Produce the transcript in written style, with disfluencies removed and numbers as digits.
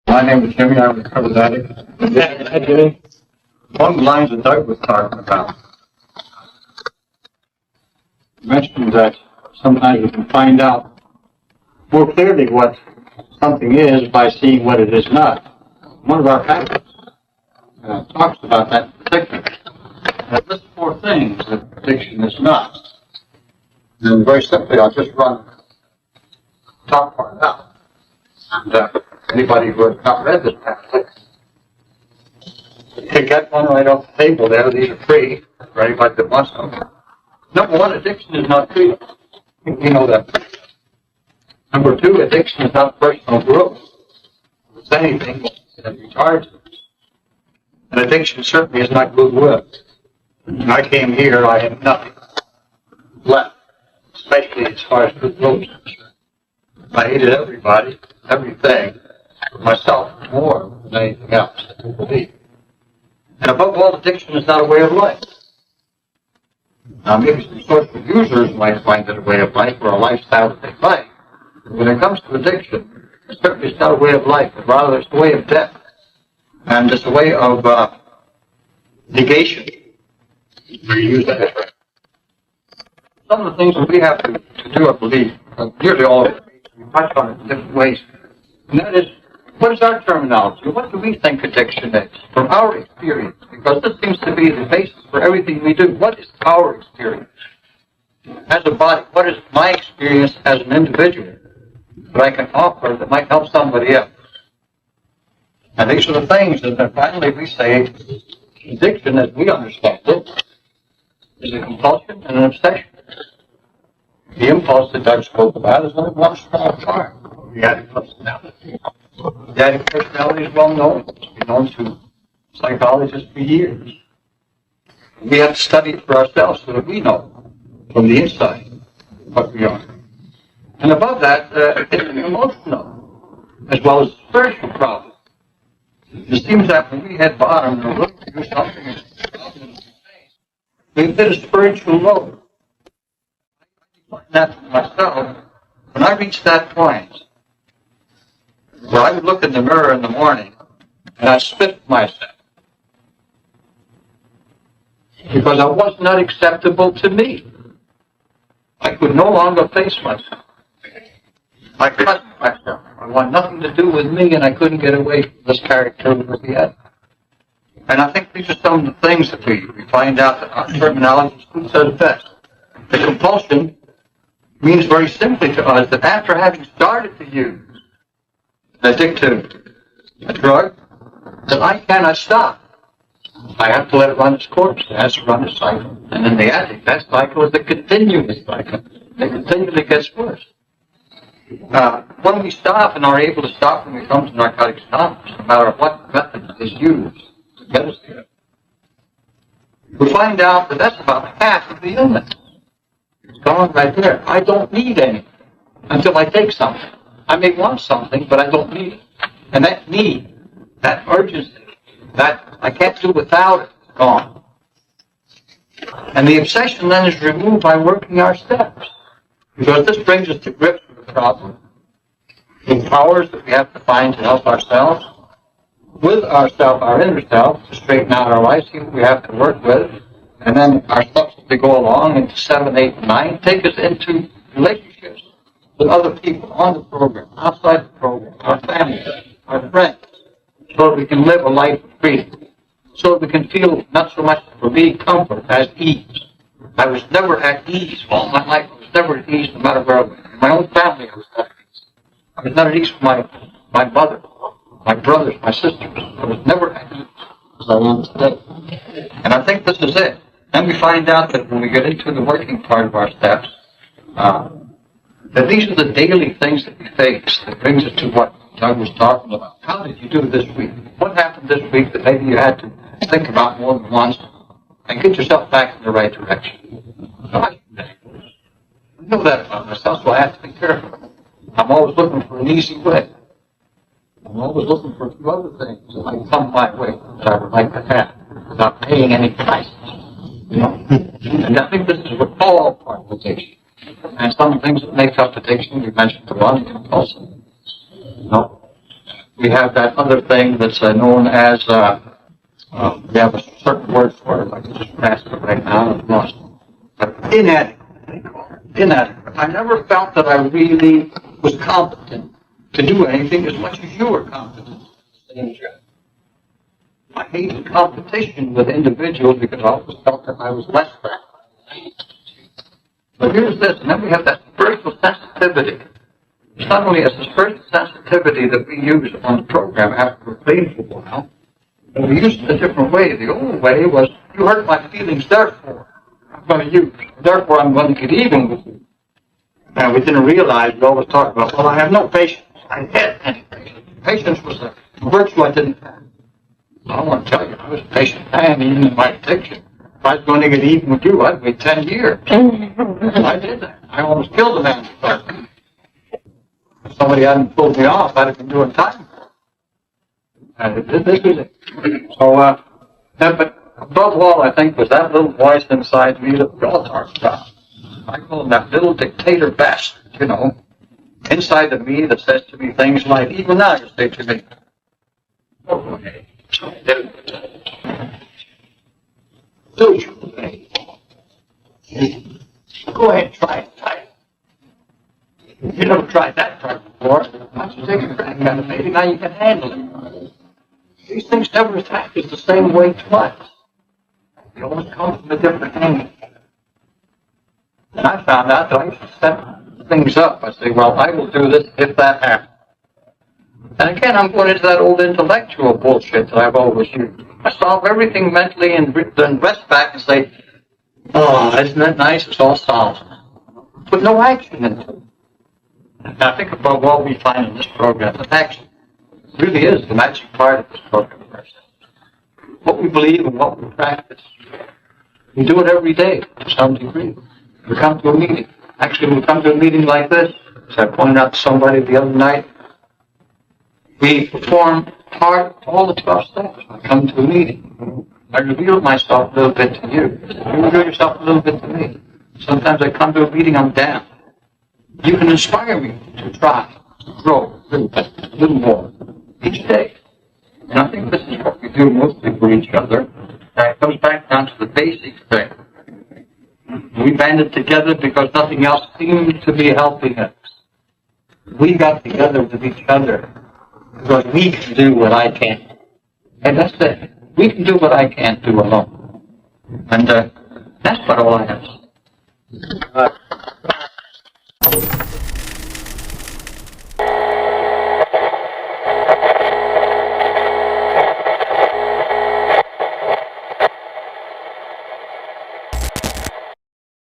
My name is Jimmy. I'm a recovered addict. Hi, Jimmy. Along the lines that Doug was talking about, you mentioned that sometimes we can find out more clearly what something is by seeing what it is not. One of our pamphlets talks about that in particular. It lists 4 things that addiction is not. And very simply, I'll just run the top part out. And anybody who has not read this pamphlet can get one right off the table there. These are free for anybody that wants them. Number 1, addiction is not treatment. You know that. Number 2, addiction is not personal growth. If it's anything, it retards it. And addiction certainly is not goodwill. When I came here, I had nothing left, especially as far as goodwill is concerned. I hated everybody, everything, myself more than anything else, I do believe. And above all, addiction is not a way of life. Now, maybe some social users might find it a way of life or a lifestyle that they like. But when it comes to addiction, certainly it's not a way of life, but rather it's a way of death. And it's a way of negation. We use that. Some of the things that we have to do, I believe, nearly all of it, we touch on it in different ways. And that is, what is our terminology? What do we think addiction is from our experience? Because this seems to be the basis for everything we do. What is our experience? As a body, what is my experience as an individual that I can offer that might help somebody else? And these are the things that finally we say addiction, as we understand it, is a compulsion and an obsession. The impulse that Doug spoke about is only one small part of the addict personality. The addict personality is well known. It's been known to psychologists for years. We have to study it for ourselves so that we know from the inside what we are. And above that, it's an emotional as well as a spiritual problem. It seems that when we hit bottom and we're looking to do something, we've hit a spiritual low. That for myself, when I reached that point, where I would look in the mirror in the morning and I spit myself because I was not acceptable to me. I could no longer face myself. I cut myself. I want nothing to do with me, and I couldn't get away from this character that we had. And I think these are some of the things that we find out that our terminology says best. The compulsion means very simply to us that after having started to use an addictive drug, that I cannot stop. I have to let it run its course. It has to run its cycle. And in the addict, that cycle is a continuous cycle. It continually gets worse. When we stop and are able to stop when we come to narcotic stoppers, no matter what method is used to get us there, we find out that that's about half of the illness. It's gone right there. I don't need anything until I take something. I may want something, but I don't need it. And that need, that urgency, that I can't do without it, is gone. And the obsession then is removed by working our steps. Because this brings us to grips with the problem, the powers that we have to find to help ourselves, with ourself, our inner self, to straighten out our lives, see what we have to work with, and then our steps as we go along into 7, 8, 9, take us into relationships with other people on the program, outside the program, our family, our friends, so that we can live a life of freedom, so that we can feel not so much for me comfort as ease. I was never at ease all my life. I was never at ease no matter where I went. In my own family, I was not at ease. I was not at ease with my mother, my brothers, my sisters. I was never at ease as I am today. And I think this is it. Then we find out that when we get into the working part of our steps, that these are the daily things that we face that brings us to what Doug was talking about. How did you do this week? What happened this week that maybe you had to think about more than once and get yourself back in the right direction? I know that about myself, so I have to be careful. I'm always looking for an easy way. I'm always looking for a few other things that might come my way that I would like to have without paying any price. You know? And I think this is what all part of addiction. And some things that make up addiction, you mentioned the one, compulsion. You know? we have that other thing that's known as, we have a certain word for it, I can just pass it right now, I've lost it. But inadequate, they call it. Inadequate. I never felt that I really was competent to do anything as much as you were competent. I hated competition with individuals because I always felt that I was less than. But here's this, and then we have that spiritual sensitivity. It's not only a spiritual sensitivity that we use on the program after we're clean for a while, but we use it a different way. The old way was, you hurt my feelings, therefore I'm going to use. Therefore I'm going to get even with you. And we didn't realize, we always talk about, well, I have no patience. I had any patience. Patience was a virtue I didn't have. I want to tell you, I was a patient man, even in my addiction. If I was going to get even with you, I'd wait 10 years. I did that. I almost killed a man. If somebody hadn't pulled me off, I'd have been doing time. And this was it. So, but above all, I think, was that little voice inside me that we all talk about. I call him that little dictator bastard, you know, inside of me that says to me things like, even now you say to me, oh, hey. Do you? Go ahead, try it. You never tried that drug before. Why don't you take a crack at it? Maybe now you can handle it. These things never attack us the same way twice. They always come from a different angle. And I found out that I used to set things up. I say, well, I will do this if that happens. And again, I'm going into that old intellectual bullshit that I've always used. I solve everything mentally and then rest back and say, oh, isn't that nice? It's all solved. Put no action into it. And I think above all we find in this program, that action really is the magic part of this program. What we believe and what we practice. We do it every day to some degree. We come to a meeting. Actually, we come to a meeting like this. As I pointed out to somebody the other night, we perform all the 12 steps. I come to a meeting. I reveal myself a little bit to you. You reveal yourself a little bit to me. Sometimes I come to a meeting, I'm down. You can inspire me to try, to grow a little bit, a little more, each day. And I think this is what we do mostly for each other. And it comes back down to the basic thing. We banded together because nothing else seemed to be helping us. We got together with each other because we can do what I can't. And that's it. We can do what I can't do alone. And that's what all I have.